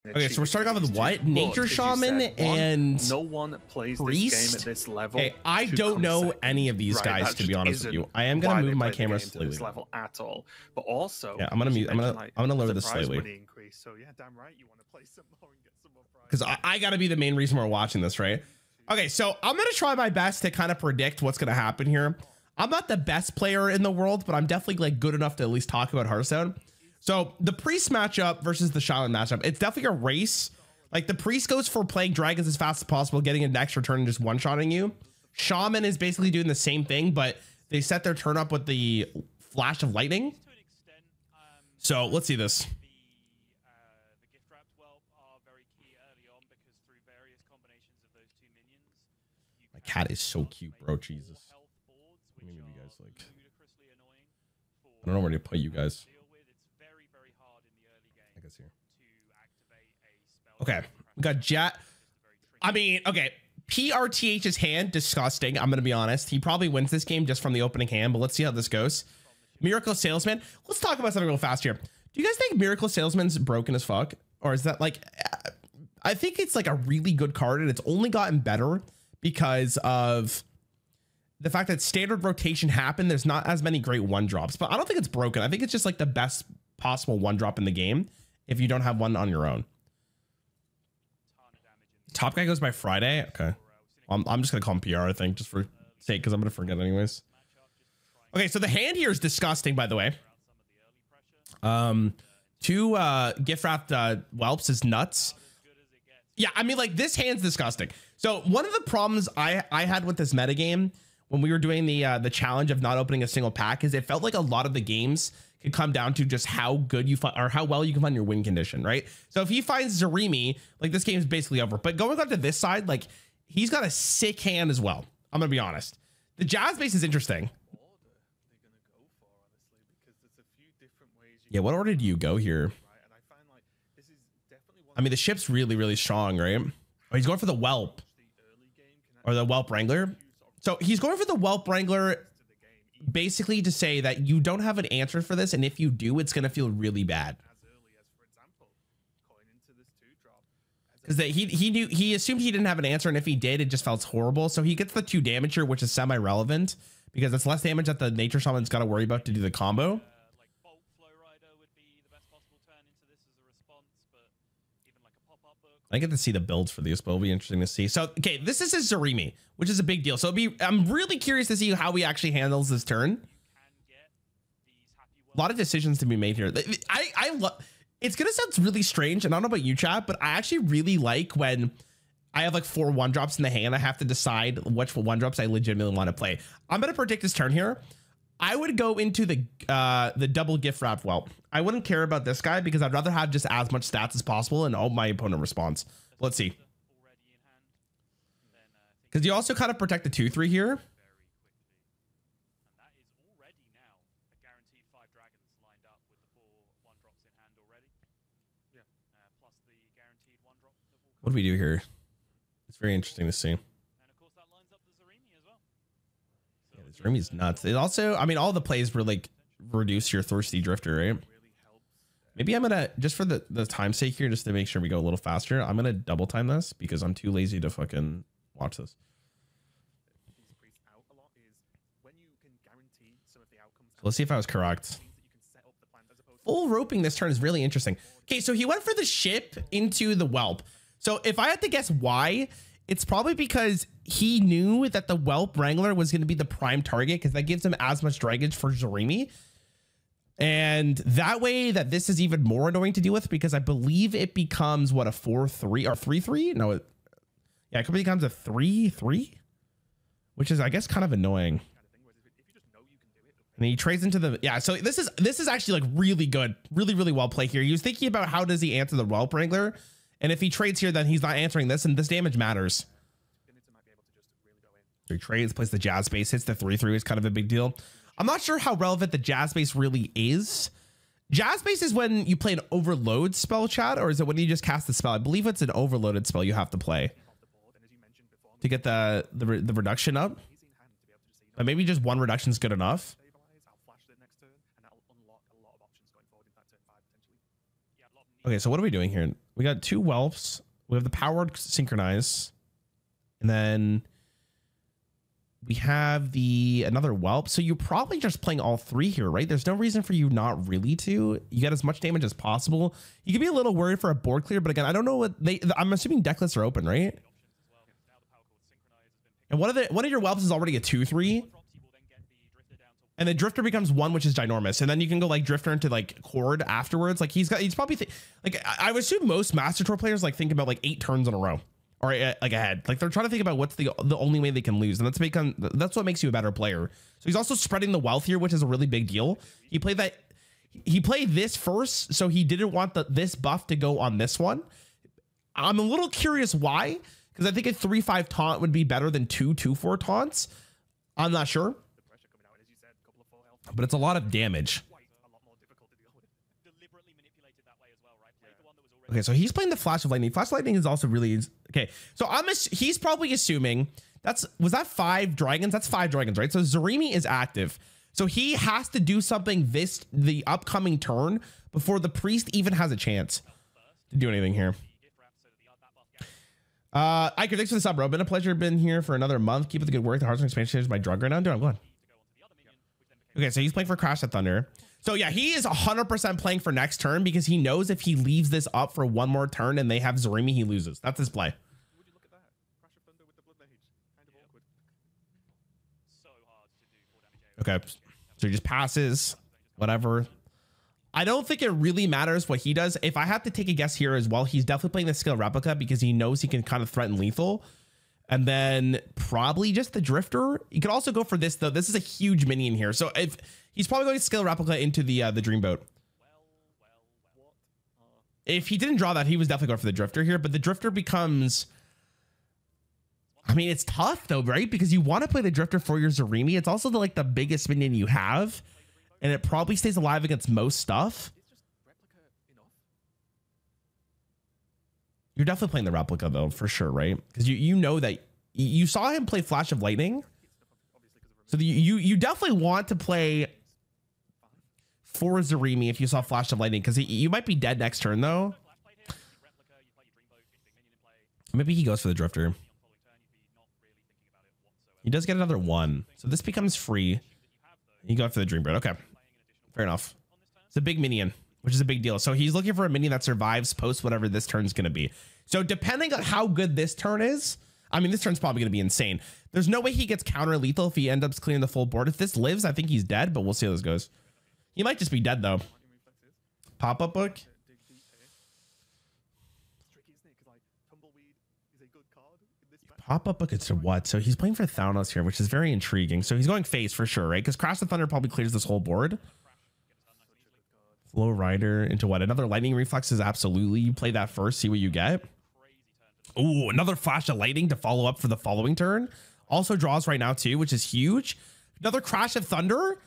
Okay, so we're starting off with what? Nature Shaman and no one plays Priest? this game at this level. Okay, I don't know any of these guys, to be honest with you. I am gonna move my camera slightly. This level at all, but also yeah, I'm gonna lower this slightly. So yeah, damn right, you want to play some more and get some more prize. Because I gotta be the main reason we're watching this, right? Okay, so I'm gonna try my best to kind of predict what's gonna happen here. I'm not the best player in the world, but I'm definitely like good enough to at least talk about Hearthstone. So the Priest matchup versus the Shaman matchup, it's definitely a race. Like the Priest goes for playing dragons as fast as possible, getting a next return and just one-shotting you. Shaman is basically doing the same thing, but they set their turn up with the flash of lightning. So let's see this. My cat is so cute, bro. Jesus. Maybe you guys like. I don't know where to put you guys. I guess here. Okay, we got Jet. I mean, okay. PRTH's hand, disgusting. I'm gonna be honest. He probably wins this game just from the opening hand, but let's see how this goes. Miracle Salesman. Let's talk about something real fast here. Do you guys think Miracle Salesman's broken as fuck? Or is that like, I think it's like a really good card and it's only gotten better because of the fact that standard rotation happened. There's not as many great one drops, but I don't think it's broken. I think it's just like the best possible one drop in the game if you don't have one on your own. Top guy goes by Friday. Okay. I'm just going to call him PR, I think, just for sake, because I'm going to forget anyways. Okay, so the hand here is disgusting, by the way. Two gift wrapped whelps is nuts. Yeah, I mean, like, this hand's disgusting. So one of the problems I had with this metagame when we were doing the challenge of not opening a single pack is it felt like a lot of the games could come down to just how good you find or how well you can find your win condition, right? So if he finds Zarimi, like this game is basically over. But going on to this side, like he's got a sick hand as well. I'm gonna be honest. The Jazz base is interesting. Yeah, what order do you go here? I mean, the ship's really, really strong, right? Oh, he's going for the Whelp or the Whelp Wrangler. So he's going for the Whelp Wrangler basically to say that you don't have an answer for this, and if you do, it's going to feel really bad. Because he assumed he didn't have an answer, and if he did, it just felt horrible. So he gets the 2 damage here, which is semi-relevant because it's less damage that the Nature Shaman's got to worry about to do the combo. I get to see the builds for these, but it'll be interesting to see. So, okay, this is his Zarimi, which is a big deal. So I'm really curious to see how he actually handles this turn. A lot of decisions to be made here. I love. It's gonna sound really strange, and I don't know about you, chat, but I actually really like when I have like 4 1-drops in the hand. I have to decide which 1-drops I legitimately want to play. I'm gonna predict this turn here. I would go into the double gift wrap whelp. I wouldn't care about this guy because I'd rather have just as much stats as possible and hope my opponent responds. Let's see. Because you also kind of protect the 2/3 here. What do we do here? It's very interesting to see. Zarimi's nuts. It also, I mean, all the plays were like reduce your thirsty drifter, right? Maybe I'm gonna, just for the time's sake here, just to make sure we go a little faster, I'm gonna double time this because I'm too lazy to fucking watch this. So let's see if I was correct. Full roping this turn is really interesting. Okay, so he went for the ship into the whelp. So if I had to guess why, it's probably because he knew that the Whelp Wrangler was going to be the prime target because that gives him as much dragage for Zarimi. And that way that this is even more annoying to deal with because I believe it becomes what, a 4/3 or 3/3? No, yeah, it becomes a 3/3, which is, I guess, kind of annoying. And he trades into the, yeah, so this is actually like really good, really well played here. He was thinking about how does he answer the Whelp Wrangler? And if he trades here, then he's not answering this, and this damage matters. So he trades, plays the Jazz base, hits the 3/3 is kind of a big deal. I'm not sure how relevant the Jazz base really is. Jazz base is when you play an overload spell, chat, or is it when you just cast the spell? I believe it's an overloaded spell you have to play to get the reduction up. But maybe just 1 reduction is good enough. Okay, so what are we doing here? We got 2 whelps. We have the powered synchronize. And then we have another whelp. So you're probably just playing all 3 here, right? There's no reason for you not really to. You get as much damage as possible. You could be a little worried for a board clear, but again, I don't know what I'm assuming deck lists are open, right? And one of your whelps is already a 2/3. And the drifter becomes 1, which is ginormous. And then you can go like drifter into like cord afterwards. Like he's probably like I would assume most Master Tour players like think about like 8 turns in a row or like ahead. Like they're trying to think about what's the only way they can lose. And that's what makes you a better player. So he's also spreading the wealth here, which is a really big deal. He played this first, so he didn't want this buff to go on this one. I'm a little curious why, because I think a 3/5 taunt would be better than 2/4 taunts. I'm not sure. But it's a lot of damage. Okay, so he's playing the Flash of Lightning. Flash of Lightning is also really okay. So he's probably assuming was that 5 dragons? That's 5 dragons, right? So Zarimi is active. So he has to do something the upcoming turn before the priest even has a chance to do anything here. I could thanks for the sub, bro. Been a pleasure. Been here for another month. Keep up the good work. The Hearthstone expansion is my drug right now. I'm glad. Okay, so he's playing for Crash of Thunder. So yeah, he is 100% playing for next turn because he knows if he leaves this up for 1 more turn and they have Zarimi, he loses. That's his play. Would you look at that? Crash of Thunder with the Blood Mage. Kind of awkward. So hard to do 4 damage. Okay, so he just passes, whatever. I don't think it really matters what he does. If I have to take a guess here as well, he's definitely playing the skill replica because he knows he can kind of threaten lethal. And then probably just the drifter. You could also go for this though. This is a huge minion here. So if he's probably going to skill replica into the dreamboat. If he didn't draw that, he was definitely going for the drifter here, but the drifter becomes, I mean, it's tough though, right? Because you want to play the drifter for your Zarimi. It's also like the biggest minion you have, and it probably stays alive against most stuff. You're definitely playing the replica though, for sure, right? Because you know that you saw him play Flash of Lightning. So you definitely want to play for Zarimi if you saw Flash of Lightning, because you might be dead next turn though. Maybe he goes for the drifter. He does get another 1. So this becomes free. You go for the Dreambird. Okay, fair enough. It's a big minion, which is a big deal. So he's looking for a minion that survives post whatever this turn's going to be. So depending on how good this turn is, I mean, this turn's probably going to be insane. There's no way he gets counter lethal if he ends up clearing the full board. If this lives, I think he's dead, but we'll see how this goes. He might just be dead though. Pop-up book. Pop-up book is to what? So he's playing for Thanos here, which is very intriguing. So he's going face for sure, right? Because Crash the Thunder probably clears this whole board. Flow Rider into what? Another Lightning Reflex is absolutely. You play that first, see what you get. Ooh, another Flash of Lightning to follow up for the following turn. Also draws right now too, which is huge. Another Crash of Thunder.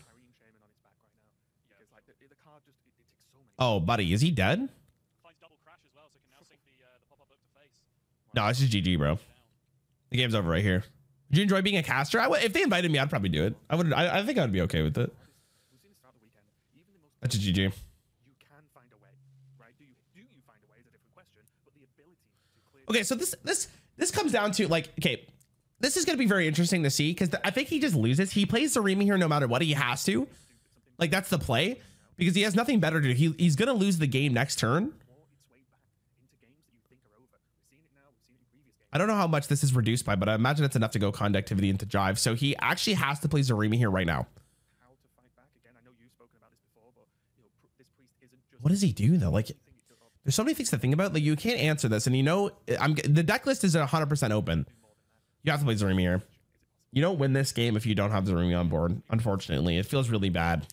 Oh, buddy, is he dead? No, it's just GG, bro. The game's over right here. Did you enjoy being a caster? If they invited me, I'd probably do it. I think I'd be okay with it. That's a GG. Okay, so this comes down to like, okay, this is going to be very interesting to see because I think he just loses. He plays Zarimi here no matter what. He has to. Like, that's the play because he has nothing better to do. He's going to lose the game next turn. I don't know how much this is reduced by, but I imagine it's enough to go conductivity into Jive. So he actually has to play Zarimi here right now. What does he do though? Like, there's so many things to think about. Like, you can't answer this, and you know, the deck list is 100% open. You have to play Zarimi here. You don't win this game if you don't have Zarimi on board. Unfortunately, it feels really bad.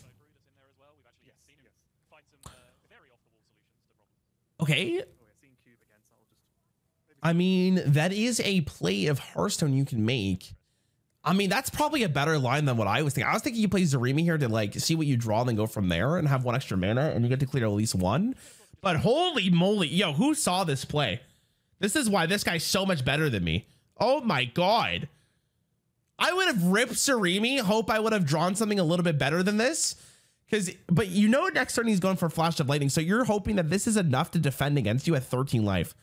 Okay. I mean, that is a play of Hearthstone you can make. I mean, that's probably a better line than what I was thinking. I was thinking you play Zarimi here to like see what you draw and then go from there and have 1 extra mana and you get to clear at least 1. But holy moly, yo, who saw this play? This is why this guy's so much better than me. Oh my God. I would have ripped Zarimi. Hope I would have drawn something a little bit better than this. But you know next turn he's going for Flash of Lightning, so you're hoping that this is enough to defend against you at 13 life.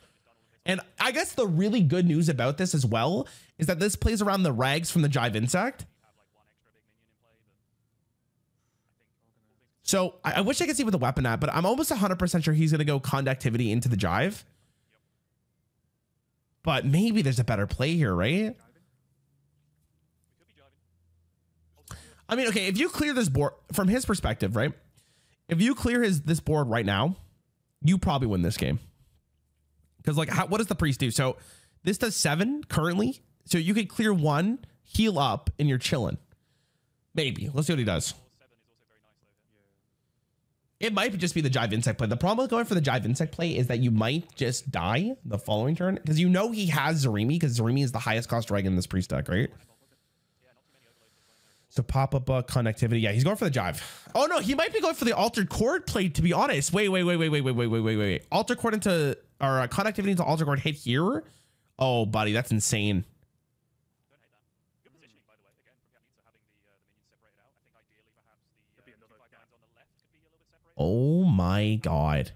And I guess the really good news about this as well is that this plays around the rags from the Jive Insect. So I wish I could see what the weapon at, but I'm almost 100% sure he's going to go Conductivity into the Jive. But maybe there's a better play here, right? I mean, okay, if you clear this board from his perspective, right? If you clear this board right now, you probably win this game. Because like, what does the priest do? So this does 7 currently. So you could clear 1, heal up, and you're chilling. Maybe. Let's see what he does. It might just be the Jive Insect play. The problem with going for the Jive Insect play is that you might just die the following turn. Because you know he has Zarimi, because Zarimi is the highest cost dragon in this priest deck, right? So pop up Connectivity. Yeah, he's going for the Jive. Oh no, he might be going for the Altered Chord play, to be honest. Wait. Altered Chord into, or Connectivity into Altered Chord hit here? Oh, buddy, that's insane. Oh my God.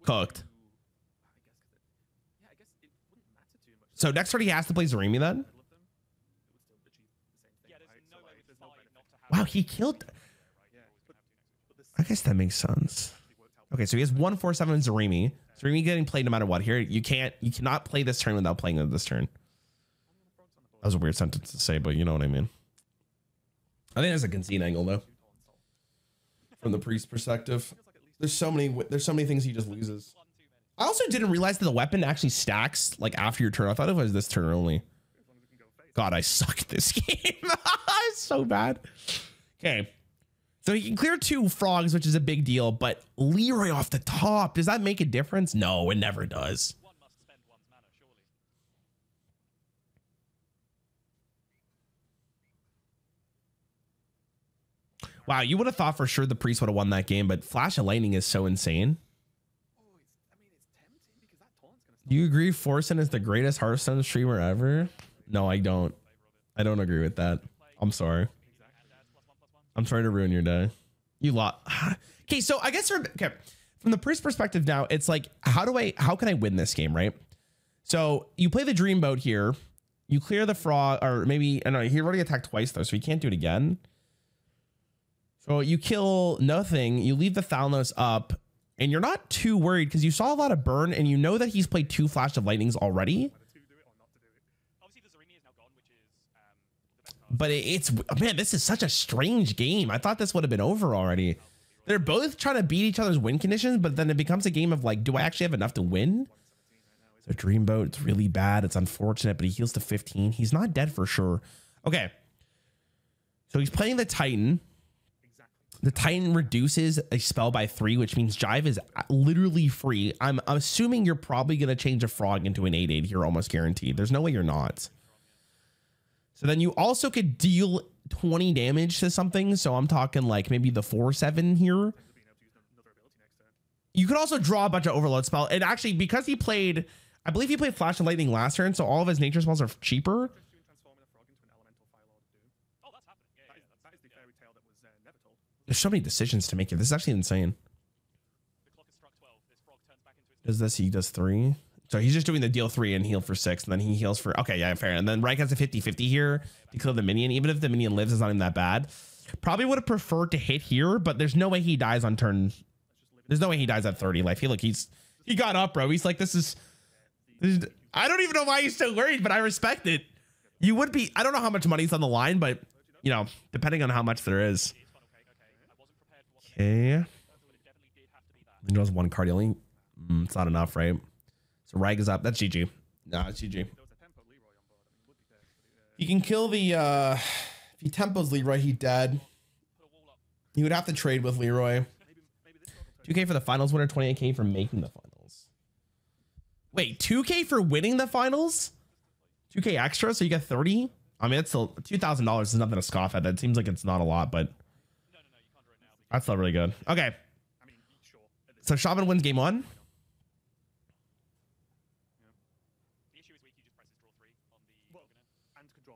Cooked. So next turn he has to play Zarimi then? Wow, he killed. I guess that makes sense. Okay, so he has 147 Zarimi. Zarimi getting played no matter what. Here, you cannot play this turn without playing this turn. That was a weird sentence to say, but you know what I mean. I think there's a concede angle though. From the priest perspective, there's so many things he just loses. I also didn't realize that the weapon actually stacks like after your turn. I thought it was this turn only. God, I suck at this game. It's so bad. Okay. So he can clear 2 frogs, which is a big deal, but Leroy off the top, does that make a difference? No, it never does. Wow, you would have thought for sure the priest would have won that game, but Flash of Lightning is so insane. Do you agree Forsen is the greatest Hearthstone streamer ever? No, I don't. I don't agree with that. I'm sorry. I'm sorry to ruin your day. You lost. Okay, so I guess from the priest perspective now, it's like, how can I win this game, right? So you play the Dreamboat here. You clear the frog, or maybe, I don't know, he already attacked twice though, so he can't do it again. So you kill nothing, you leave the Thalnos up, and you're not too worried because you saw a lot of burn and you know that he's played 2 Flash of Lightnings already. But it's, man, this is such a strange game. I thought this would have been over already. They're both trying to beat each other's win conditions, but then it becomes a game of like, do I actually have enough to win? So Dreamboat, it's really bad. It's unfortunate, but he heals to 15. He's not dead for sure. Okay. So he's playing the Titan. The Titan reduces a spell by 3, which means Jive is literally free. I'm assuming you're probably going to change a frog into an 8/8 here, almost guaranteed. There's no way you're not. So then you also could deal 20 damage to something. So I'm talking like maybe the 4/7 here. You could also draw a bunch of overload spell. And actually, because he played, I believe he played Flash of Lightning last turn, so all of his nature spells are cheaper. There's so many decisions to make here. This is actually insane. Does this? He does 3. So he's just doing the deal 3 and heal for 6. And then he heals for, okay, yeah, fair. And then Reich has a 50-50 here to kill the minion. Even if the minion lives, it's not even that bad. Probably would have preferred to hit here, but there's no way he dies on turn. There's no way he dies at 30 life. He got up, bro. He's like, this is, I don't even know why he's so worried, but I respect it. You would be, I don't know how much money's on the line, but you know, depending on how much there is. Okay. He knows 1 card healing. It's not enough, right? So Rag is up. That's GG. Nah, it's GG. He can kill the, if he tempos Leroy, he dead. He would have to trade with Leroy. 2K for the finals winner, 28K for making the finals. Wait, 2K for winning the finals? 2K extra, so you get 30? I mean, it's still $2,000 is nothing to scoff at. That seems like it's not a lot, but that's still really good. Okay. So Shaman wins game 1.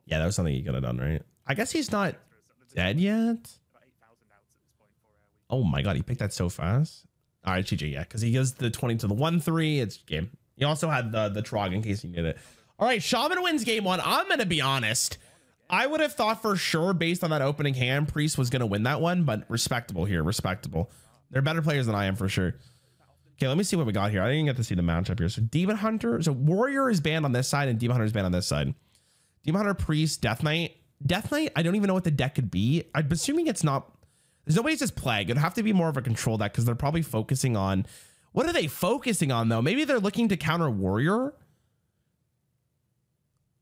Yeah, that was something he could have done, right? I guess he's not dead yet. Oh my God, he picked that so fast. All right, GG, yeah, because he gives the 20 to the 1-3. It's game. He also had the Trog in case he needed it. All right, Shaman wins game 1. I'm going to be honest. I would have thought for sure based on that opening hand, Priest was going to win that one, but respectable here, respectable. They're better players than I am for sure. Okay, let me see what we got here. I didn't get to see the matchup here. So Demon Hunter, so Warrior is banned on this side and Demon Hunter is banned on this side. Demon Hunter, Priest, Death Knight. Death Knight, I don't even know what the deck could be. I'm assuming it's not, there's no way it's just Plague. It'd have to be more of a control deck because they're probably focusing on, what are they focusing on though? Maybe they're looking to counter Warrior.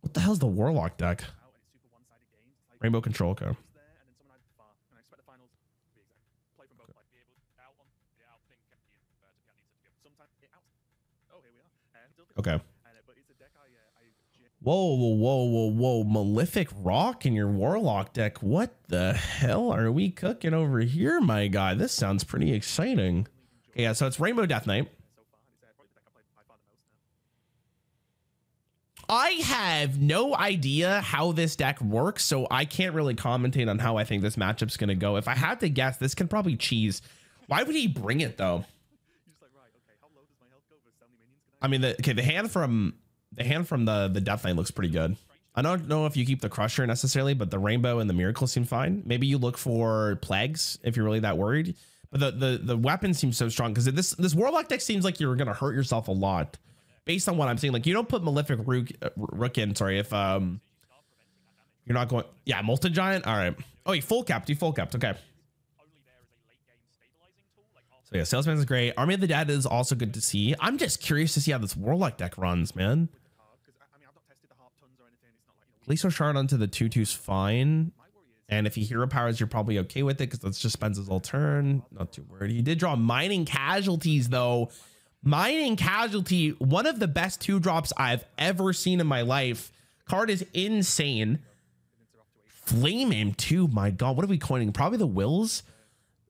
What the hell's the Warlock deck? Rainbow Control, okay. Okay. Whoa, whoa, whoa, whoa, whoa. Malefic Rock in your Warlock deck. What the hell are we cooking over here, my guy? This sounds pretty exciting. Okay, yeah, so it's Rainbow Death Knight. I have no idea how this deck works, so I can't really commentate on how I think this matchup's going to go. If I had to guess, this can probably cheese. Why would he bring it, though? I mean, the hand from the Death Knight looks pretty good. I don't know if you keep the Crusher necessarily, but the Rainbow and the Miracle seem fine. Maybe you look for Plagues if you're really that worried. But the weapon seems so strong because this Warlock deck seems like you're going to hurt yourself a lot. Based on what I'm seeing, like you don't put Malefic Rook in, sorry, if you're not going, yeah, Molten Giant. All right. Oh, he full capped. Okay. So yeah, Salesman is great. Army of the Dead is also good to see. I'm just curious to see how this Warlock deck runs, man. Glacial Shard onto the 2/2's fine. And if he hero powers, you're probably okay with it because that just spends his whole turn. Not too worried. He did draw Mining Casualties though. Mining Casualty, one of the best 2-drops I've ever seen in my life. Card is insane. Flame Aim too. My God, what are we coining? Probably the Wills,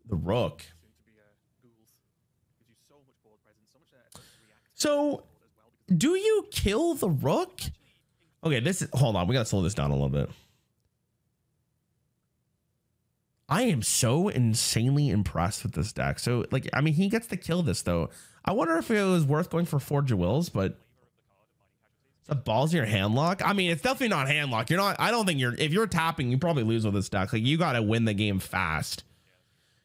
the Rook. So, do you kill the Rook? Okay, this is, hold on, we gotta slow this down a little bit. I am so insanely impressed with this deck. So, like, I mean, he gets to kill this though. I wonder if it was worth going for Forge of Wills, but the balls in your hand lock. I mean, it's definitely not hand lock. You're not, I don't think if you're tapping, you probably lose with this deck. Like, you got to win the game fast.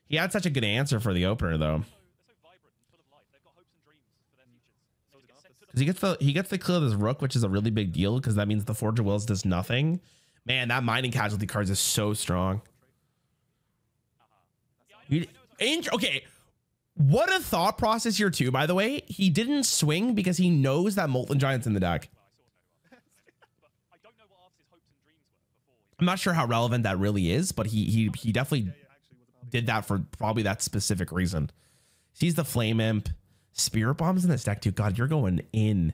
He had such a good answer for the opener though. He gets the kill of this Rook, which is a really big deal because that means the Forge of Wills does nothing. Man, that Mining Casualty card is so strong. Okay. What a thought process here too, by the way. He didn't swing because he knows that Molten Giant's in the deck. I'm not sure how relevant that really is, but he definitely did that for probably that specific reason. Sees the Flame Imp. Spirit Bombs in this deck too. God, you're going in.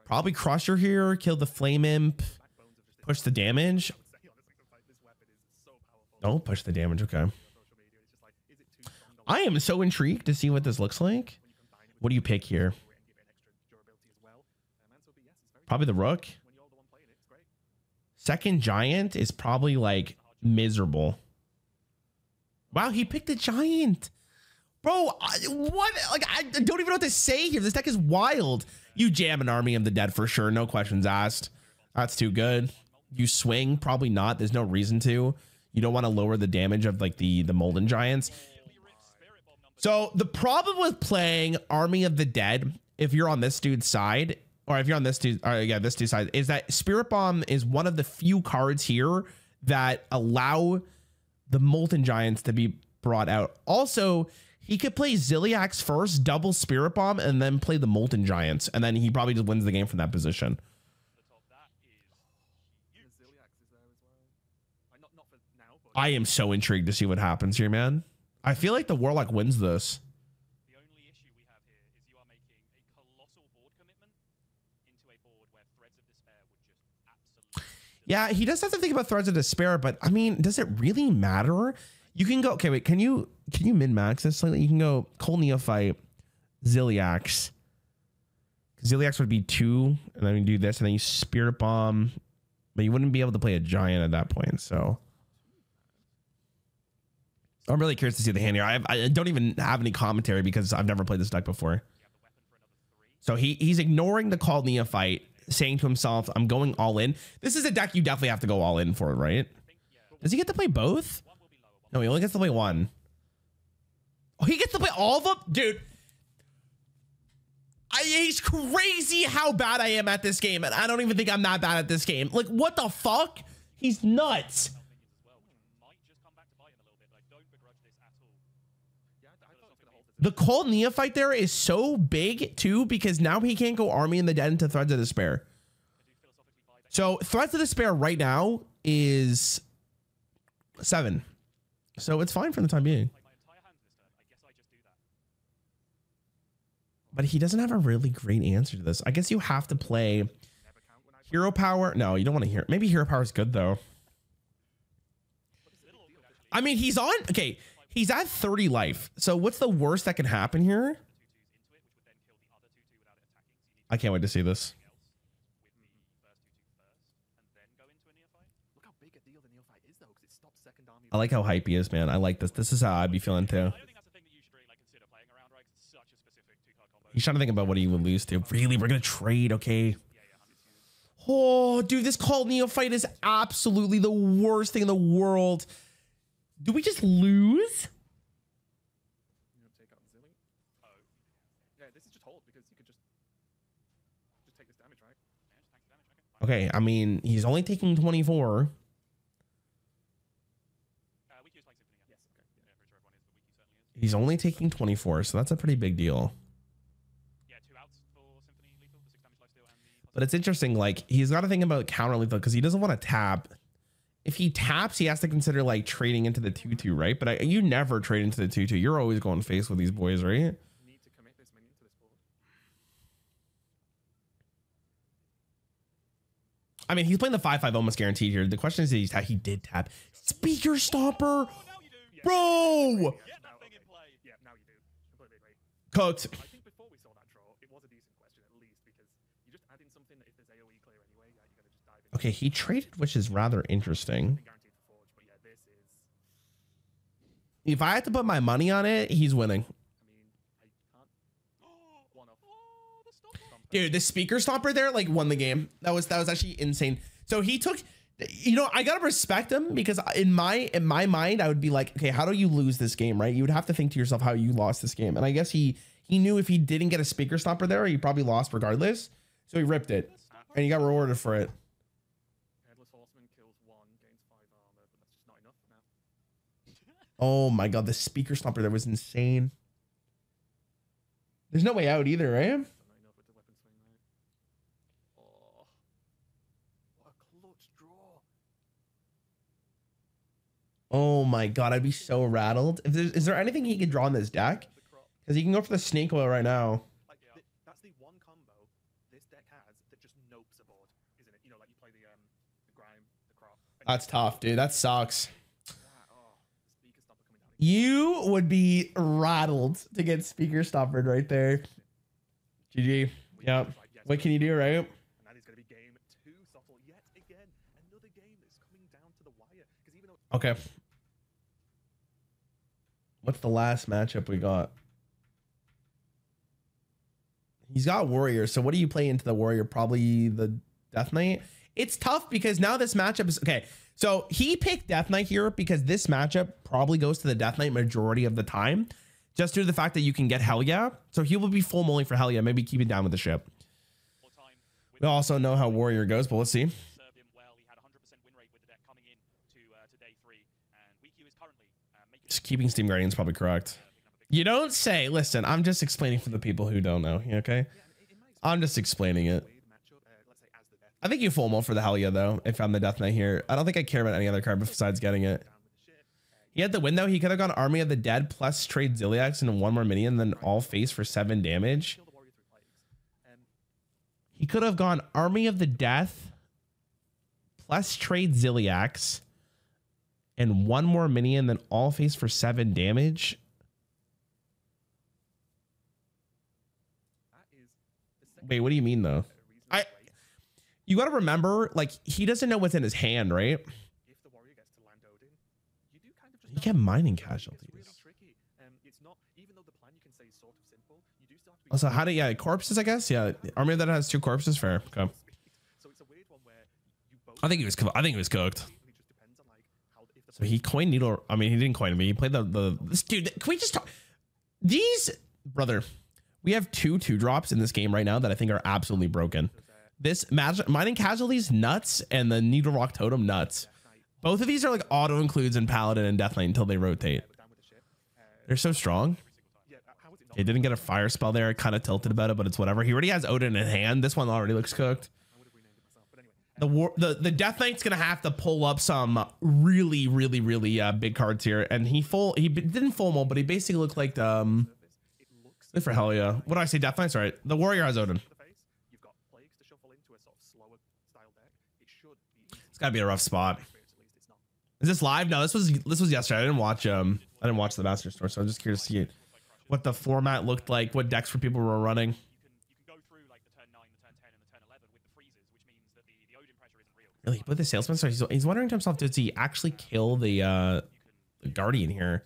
Probably Crusher here. Kill the Flame Imp. Push the damage. Don't push the damage. Okay. I am so intrigued to see what this looks like. What do you pick here? Probably the Rook. Second Giant is probably like miserable. Wow, he picked a Giant. Bro, what? Like, I don't even know what to say here. This deck is wild. You jam an Army of the Dead for sure. No questions asked. That's too good. You swing? Probably not. There's no reason to. You don't want to lower the damage of like the Molten Giants. So the problem with playing Army of the Dead, if you're on this dude's side, or if you're on this dude, this dude's side, is that Spirit Bomb is one of the few cards here that allow the Molten Giants to be brought out. Also, he could play Ziliax first, double Spirit Bomb, and then play the Molten Giants, and then he probably just wins the game from that position. I am so intrigued to see what happens here, man. I feel like the Warlock wins this. The only issue we have here is you are making a colossal board commitment into a board where Threads of Despair would just absolutely... Yeah, he does have to think about Threads of Despair, but I mean, does it really matter? You can go, okay, wait, can you min-max this slightly? You can go Cold Neophyte, Ziliax. Ziliax would be 2, and then you do this, and then you Spirit Bomb, but you wouldn't be able to play a Giant at that point, so... I'm really curious to see the hand here. I don't even have any commentary because I've never played this deck before. So he's ignoring the called Neophyte, saying to himself, I'm going all in. This is a deck you definitely have to go all in for, right? Does he get to play both? No, he only gets to play one. Oh, he gets to play all of them? Dude. It's crazy how bad I am at this game, and I don't even think I'm that bad at this game. Like, what the fuck? He's nuts. The cold Neophyte there is so big, too, because now he can't go Army in the Dead into Threads of Despair. So, Threads of Despair right now is 7. So, it's fine for the time being. But he doesn't have a really great answer to this. I guess you have to play Hero Power. No, you don't want to hear. Maybe Hero Power is good, though. I mean, he's on. Okay, he's at 30 life. So what's the worst that can happen here? I can't wait to see this. I like how hype he is, man. I like this. This is how I'd be feeling, too. He's trying to think about what he would lose to. Really, we're going to trade, okay? Oh, dude, this called Neophyte is absolutely the worst thing in the world. Do we just lose? Okay, I mean, he's only taking 24. He's only taking 24, so that's a pretty big deal. But it's interesting, like, he's got to think about counter lethal because he doesn't want to tap. If he taps, he has to consider, like, trading into the 2/2, right? But you never trade into the 2/2. You're always going face with these boys, right? I mean, he's playing the 5/5 almost guaranteed here. The question is, he did tap. Speaker Stomper! Bro! Cooked. Okay, he traded, which is rather interesting. If I had to put my money on it, he's winning. Dude, the speaker stopper there like won the game. That was actually insane. So he took, you know, I gotta respect him because in my mind, I would be like, okay, how do you lose this game, right? You would have to think to yourself how you lost this game. And I guess he knew if he didn't get a speaker stopper there, he probably lost regardless. So he ripped it and he got rewarded for it. Oh my god, the speaker stomper there was insane. There's no way out either, right? Oh my god, I'd be so rattled. Is there anything he could draw in this deck? Because he can go for the snake oil right now. That's the one combo this deck has that just nopes a board, isn't it? You know, like you play the grime, the crop. That's tough, dude. That sucks. You would be rattled to get speaker stoppered right there. GG. Yep. What can you do, right? And that is going to be game 2, Soffle, yet again. Another game that's coming down to the wire. Even though okay. What's the last matchup we got? He's got Warrior. So what do you play into the Warrior? Probably the Death Knight. It's tough because now this matchup is okay. So he picked Death Knight here because this matchup probably goes to the Death Knight majority of the time, just due to the fact that you can get Hell Yeah. So he will be full mulling for Hell Yeah. Maybe keep it down with the ship. We also know how Warrior goes, but let's see. Just keeping Steam Guardian is probably correct. You don't say. Listen, I'm just explaining for the people who don't know. Okay, I'm just explaining it. I think you full mull for the Hell Yeah, though, if I'm the Death Knight here. I don't think I care about any other card besides getting it. He had the win, though. He could have gone Army of the Dead plus trade Ziliax and one more minion, then all face for 7 damage. He could have gone Army of the Death plus trade Ziliax and one more minion, then all face for 7 damage. Wait, what do you mean, though? You got to remember, like, he doesn't know what's in his hand, right? You get mining casualties. Also, how do corpses? I guess army that has 2 corpses, fair. Okay. I think he was cooked. So he coined needle. I mean, he didn't coin him. He played this dude. Can we just talk? These brother? We have 2 2-drops in this game right now that I think are absolutely broken. This mining casualties nuts and the needle rock totem nuts. Both of these are like auto includes in paladin and death lane until they rotate. They're so strong. He didn't get a fire spell there. Kind of tilted about it, but it's whatever. He already has Odin in hand. This one already looks cooked. The Death Knight's gonna have to pull up some really big cards here, and he didn't full mold, but he basically looked like for hell yeah. What do I say? Death Knight's right. The warrior has Odin. It's gotta be a rough spot. Is this live? No, this was yesterday. I didn't watch the Master Store, so I'm just curious to see what the format looked like, what decks for people were running. You can go through like the turn 9, the turn 10, and the turn 11 with the freezes, which means that the Odin pressure isn't real. Really, he put the salesman. So he's wondering to himself, does he actually kill the guardian here?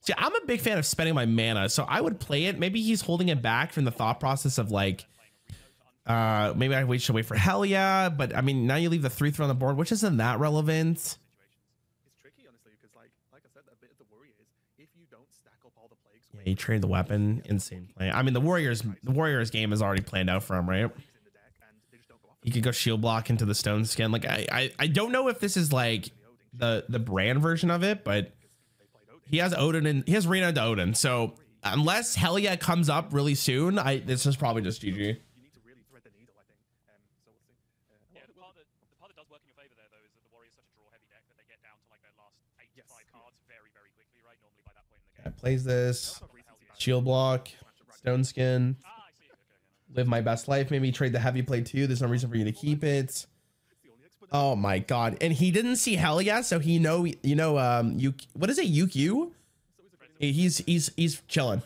See, I'm a big fan of spending my mana, so I would play it. Maybe he's holding it back from the thought process of like, maybe I should wait for hell yeah. But I mean, now you leave the 3/3 on the board, which isn't that relevant. It's tricky, honestly, because like I said, a bit of the worry is if you don't stack up all the plagues. Yeah, he traded the weapon. Insane play. I mean, the Warriors game is already planned out for him, right? He could go shield block into the stone skin. Like I don't know if this is like the brand version of it, but he has Odin and he has Rarran to Odin. So unless hell yeah comes up really soon, this is probably just GG. You need to really thread the needle, I think. So we'll see. Yeah, the part that does work in your favor there, though, is that the Warrior's such a draw heavy deck that they get down to like their last 8 to 5 cards very quickly, right? Normally by that point in the game. Plays this shield block, stone skin. Live my best life. Maybe trade the heavy play too. There's no reason for you to keep it. Oh my god! And he didn't see hell yeah, so he what is it? UQ? He's chilling.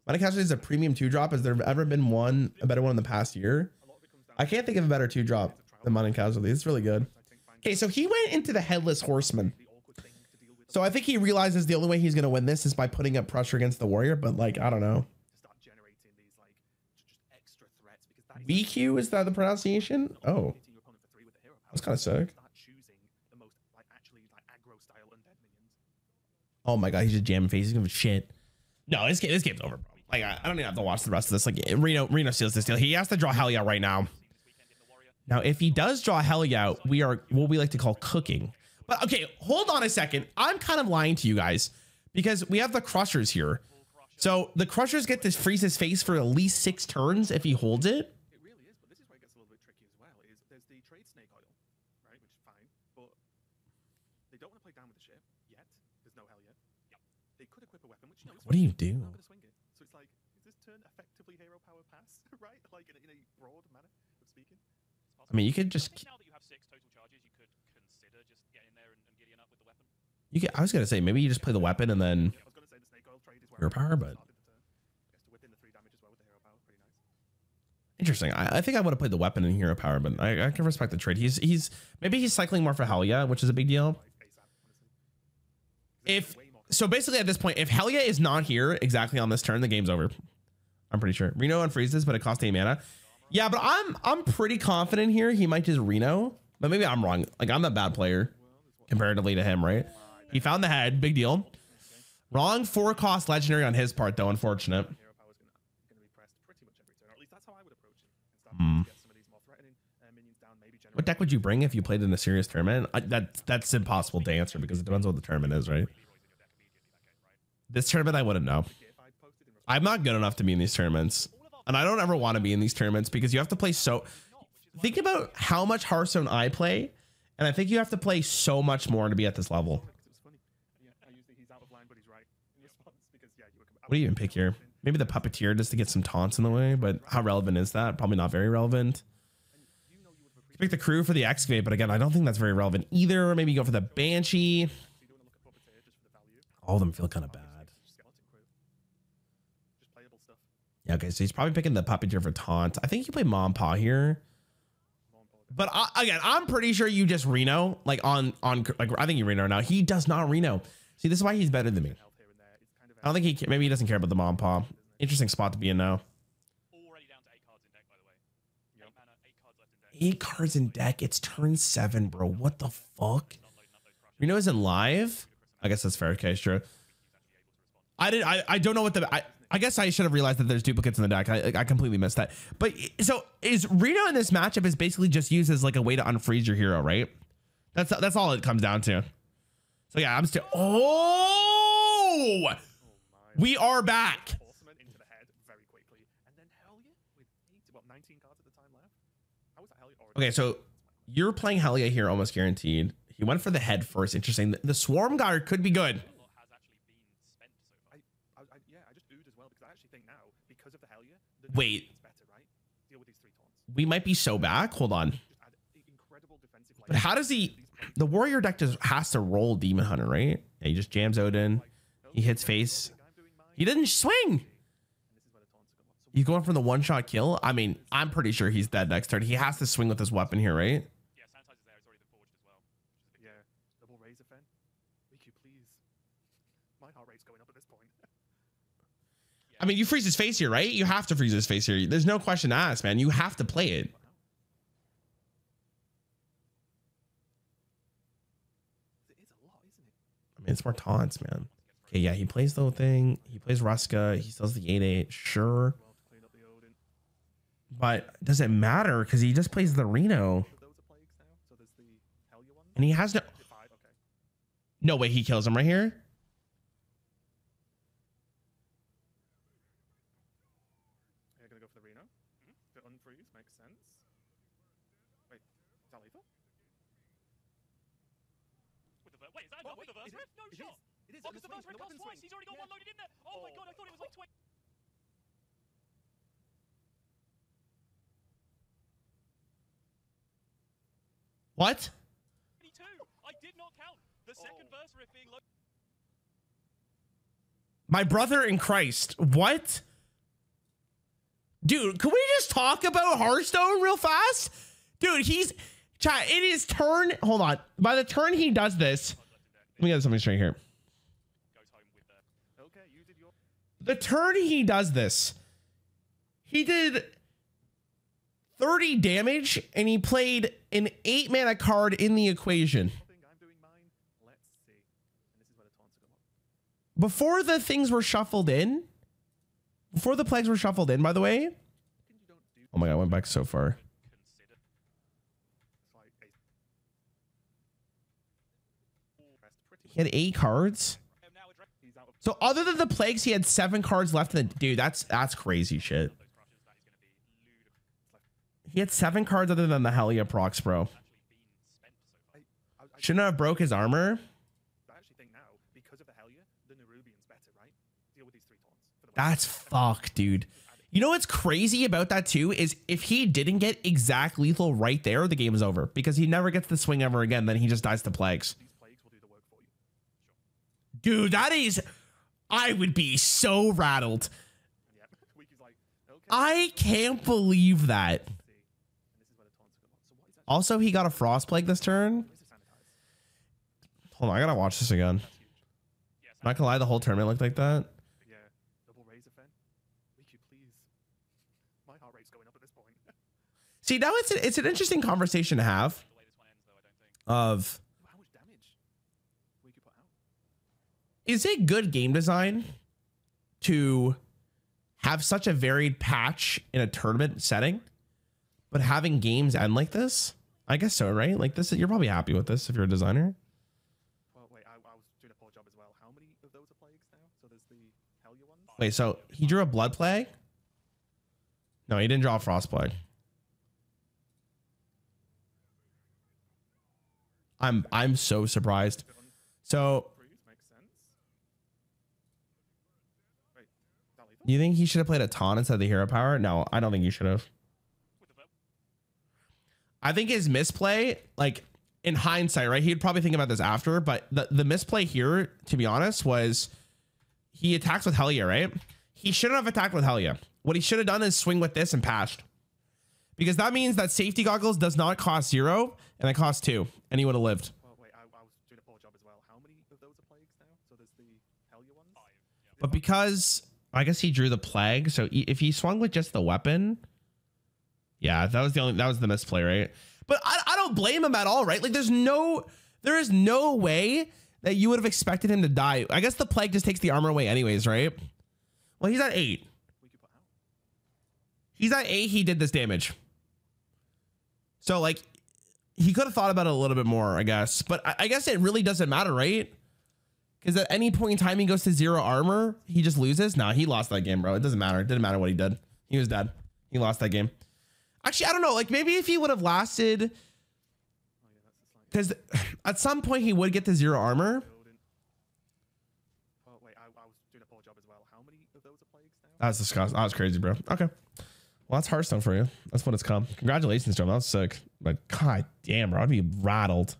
Mana is a premium 2-drop. Has there ever been a better one in the past year? I can't think of a better 2-drop than Mana Casualty. It's really good. Okay, so he went into the Headless Horseman. So I think he realizes the only way he's gonna win this is by putting up pressure against the warrior, but like I don't know. VQ, is that the pronunciation? Oh, that's kind of sick. Oh my god, he's just jamming face. He's gonna shit. No, this game's over, bro. Like I don't even have to watch the rest of this. Like Reno seals this deal. He has to draw hell yeah right now. Now, if he does draw hell yeah, we are what we like to call cooking. But okay, hold on a second. I'm kind of lying to you guys because we have the Crushers here. So the Crushers get to freeze his face for at least 6 turns if he holds it. It really is, but this is where it gets a little bit tricky as well. Is there's the trade snake oil, right? Which is fine, but they don't want to play down with the ship yet. There's no hell yet. Yep. They could equip a weapon, which what do you do? I'm not gonna swing it. So it's like, is this turn effectively hero power pass, right? Like in a broad manner of speaking. I mean, you could just. Now that you have 6 total charges, you could consider just getting there and Gideon up with the weapon. You can, I was gonna say maybe you just play the weapon and then I was gonna say the snake oil trade is where hero power, but interesting. I think I would have played the weapon in hero power, but I can respect the trade. Maybe he's cycling more for hell yeah, which is a big deal. So basically at this point, if hell yeah is not here exactly on this turn, the game's over. I'm pretty sure. Reno unfreezes, but it costs 8 mana. Yeah, but I'm pretty confident here. He might just Reno, but maybe I'm wrong. Like I'm a bad player comparatively to him, right? He found the head, big deal. Wrong 4-cost legendary on his part, though. Unfortunate. What deck would you bring if you played in a serious tournament? That's impossible to answer because it depends on what the tournament is, right? This tournament, I wouldn't know. I'm not good enough to be in these tournaments, and I don't ever want to be in these tournaments because you have to play so. Think about how much Hearthstone I play, and I think you have to play so much more to be at this level. What do you even pick here? Maybe the Puppeteer just to get some taunts in the way, but how relevant is that? Probably not very relevant. Pick the crew for the excavate, but again, I don't think that's very relevant either. Maybe go for the Banshee. All of them feel kind of bad. Yeah, okay, so he's probably picking the Puppeteer for taunt. I think you play Mom Pa here. But again, I'm pretty sure you just Reno like on like I think you Reno now. He does not Reno. See, this is why he's better than me. I don't think maybe he doesn't care about the mom paw. Interesting spot to be in now. Already down to 8 cards in deck, by the way. 8 mana, 8 cards left in deck. 8 cards in deck. It's turn 7, bro. What the fuck? Reno isn't live. I guess that's fair. Okay, sure. I don't know what I guess I should have realized that there's duplicates in the deck. I completely missed that. But so is Reno in this matchup is basically just used as like a way to unfreeze your hero, right? That's all it comes down to. So yeah, I'm still. Oh, we are back. Into the head very quickly, and then Helya with 19 cards at the time left. How was that Helya? Okay, so you're playing Helya here, almost guaranteed. He went for the head first. Interesting. The Swarm Guard could be good. Yeah, I just oohed as well because I actually think now because of the Helya, wait, it's better, right? Deal with these 3 taunts. We might be so back. Hold on. Incredible defensive. But how does he? The warrior deck just has to roll Demon Hunter, right? Yeah, he just jams Odin. He hits face. He didn't swing. He's going for the one-shot kill. I mean, I'm pretty sure he's dead next turn. He has to swing with his weapon here, right? Yeah, Sanitizer's there. It's already been forged as well. Yeah, double Razor Fen. Riku, please. My heart rate's going up at this point. I mean, you freeze his face here, right? You have to freeze his face here. There's no question to ask, man. You have to play it. It is a lot, isn't it? I mean, it's more taunts, man. Okay, yeah, he plays the whole thing. He plays Ruska. He sells the 8/8, sure. But does it matter? Because he just plays the Reno. And he has no... No way he kills him right here. You're going to go for the Reno? The unfreeze makes sense. Wait, is that lethal? Wait, is that not with the verse riff? No shot. It is. Oh, because the verse riff comes twice. He's already got one loaded in there. Oh my god, I thought it was like 20. What? 22. I did not count the second verse riff being loaded. My brother in Christ. What? Dude, can we just talk about Hearthstone real fast? Dude, he's... Chat, it is turn... Hold on. By the turn he does this... Let me get something straight here. The turn he does this, he did 30 damage and he played an 8 mana card in the equation. Before the things were shuffled in, before the plagues were shuffled in, by the way. Oh my god, I went back so far. He had 8 cards. So other than the plagues, he had 7 cards left in the... Dude, that's crazy shit. He had 7 cards other than the Helya procs, bro. Shouldn't have broke his armor. I actually think now, because of the Helya, the Nerubian's better, right? Deal with these 3 taunts. That's fuck, dude. You know what's crazy about that too is if he didn't get exact lethal right there, the game is over because he never gets the swing ever again. Then he just dies to plagues. These plagues will do the work for you. Dude, that is... I would be so rattled. I can't believe that. Also, he got a frost plague this turn. Hold on, I gotta watch this again. Not gonna lie, the whole tournament looked like that. Yeah, double Razor Fen. Riku, please. My heart rate's going up at this point. See, now it's an interesting conversation to have. Of how much damage Riku put out? Is it good game design to have such a varied patch in a tournament setting, but having games end like this? I guess so, right? Like this, you're probably happy with this if you're a designer. Well, wait, I was doing a poor job as well. How many of those are plagues now? So there's the Helya ones. Wait, so he drew a blood plague? No, he didn't draw a frost plague. I'm so surprised. So you think he should have played a taunt instead of the hero power? No, I don't think he should have. I think his misplay, like in hindsight, right? He'd probably think about this after, but the misplay here, to be honest, was he attacks with Helya, right? He shouldn't have attacked with Helya. What he should have done is swing with this and passed. because that means that safety goggles does not cost 0 and it costs 2, and he would have lived. Oh, wait, I was doing a poor job as well. How many of those are plagues now? So there's the Hellier ones? 5. Yeah. But because I guess he drew the plague, so if he swung with just the weapon, yeah, that was the misplay, right? But I don't blame him at all, right? Like there is no way that you would have expected him to die. I guess the plague just takes the armor away anyways, right? Well, he's at 8. We could put out. He's at 8. He did this damage. So like he could have thought about it a little bit more, I guess. But I guess it really doesn't matter, right? Because at any point in time he goes to 0 armor, he just loses. Nah, he lost that game, bro. It doesn't matter. It didn't matter what he did. He was dead. He lost that game. Actually, I don't know. Like maybe if he would have lasted, because at some point he would get to 0 armor. Oh, wait, I was doing a poor job as well. How many of those are plagues now? That's disgusting. That was crazy, bro. Okay. Well, that's Hearthstone for you. That's what it's come. Congratulations, Joe. That was sick. But god damn, bro, I'd be rattled.